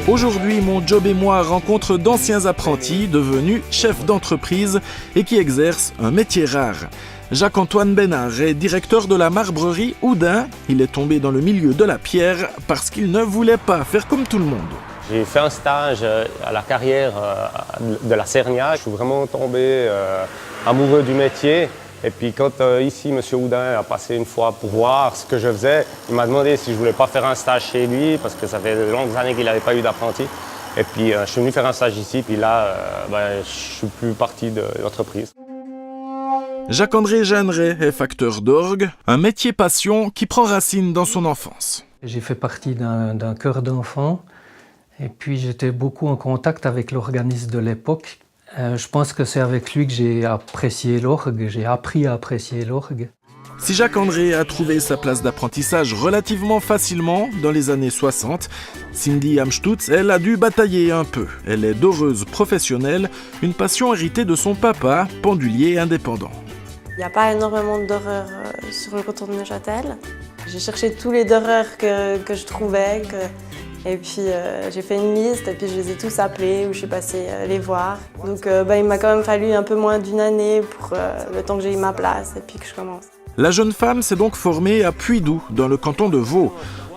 Aujourd'hui, mon job et moi rencontrent d'anciens apprentis devenus chefs d'entreprise et qui exercent un métier rare. Jacques-Antoine Bénard est directeur de la marbrerie Houdin. Il est tombé dans le milieu de la pierre parce qu'il ne voulait pas faire comme tout le monde. J'ai fait un stage à la carrière de la Cernia. Je suis vraiment tombé amoureux du métier. Et puis quand ici, M. Houdin a passé une fois pour voir ce que je faisais, il m'a demandé si je ne voulais pas faire un stage chez lui parce que ça fait de longues années qu'il n'avait pas eu d'apprenti. Et puis je suis venu faire un stage ici, puis là, je ne suis plus parti de l'entreprise. Jacques-André Jeanneret est facteur d'orgue, un métier passion qui prend racine dans son enfance. J'ai fait partie d'un chœur d'enfants et puis j'étais beaucoup en contact avec l'organiste de l'époque. Je pense que c'est avec lui que j'ai apprécié l'orgue, j'ai appris à apprécier l'orgue. Si Jacques-André a trouvé sa place d'apprentissage relativement facilement dans les années 60, Cindy Amstutz, elle a dû batailler un peu. Elle est doreuse professionnelle, une passion héritée de son papa, pendulier indépendant. Il n'y a pas énormément d'horreurs sur le canton de Neuchâtel. J'ai cherché tous les doreurs que je trouvais. Et puis j'ai fait une liste et puis je les ai tous appelés, où je suis passée les voir. Donc il m'a quand même fallu un peu moins d'une année pour le temps que j'ai eu ma place et puis que je commence. La jeune femme s'est donc formée à Puydoux, dans le canton de Vaud.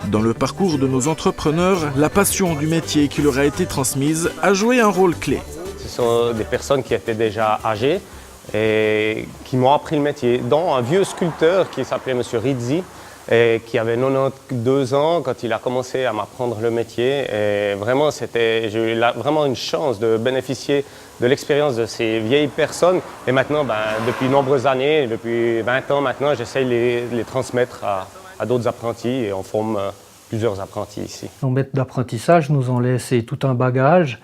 Dans le parcours de nos entrepreneurs, la passion du métier qui leur a été transmise a joué un rôle clé. Ce sont des personnes qui étaient déjà âgées et qui m'ont appris le métier, dont un vieux sculpteur qui s'appelait M. Rizzi, et qui avait 92 ans quand il a commencé à m'apprendre le métier. Et vraiment, j'ai eu vraiment une chance de bénéficier de l'expérience de ces vieilles personnes. Et maintenant, depuis de nombreuses années, depuis 20 ans maintenant, j'essaye de les transmettre à d'autres apprentis et on forme plusieurs apprentis ici. Nos maîtres d'apprentissage nous ont laissé tout un bagage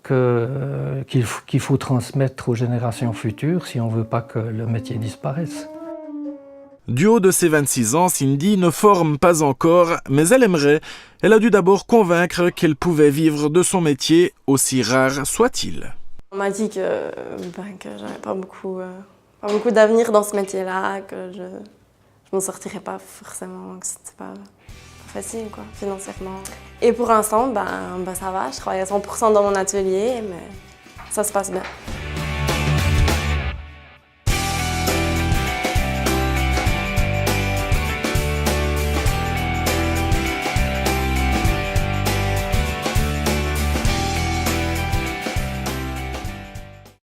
qu'il faut transmettre aux générations futures si on ne veut pas que le métier disparaisse. Du haut de ses 26 ans, Cindy ne forme pas encore, mais elle aimerait. Elle a dû d'abord convaincre qu'elle pouvait vivre de son métier, aussi rare soit-il. On m'a dit que j'avais pas beaucoup d'avenir dans ce métier-là, que je m'en sortirais pas forcément, que c'était pas facile financièrement. Et pour l'instant, ça va, je travaille à 100% dans mon atelier, mais ça se passe bien.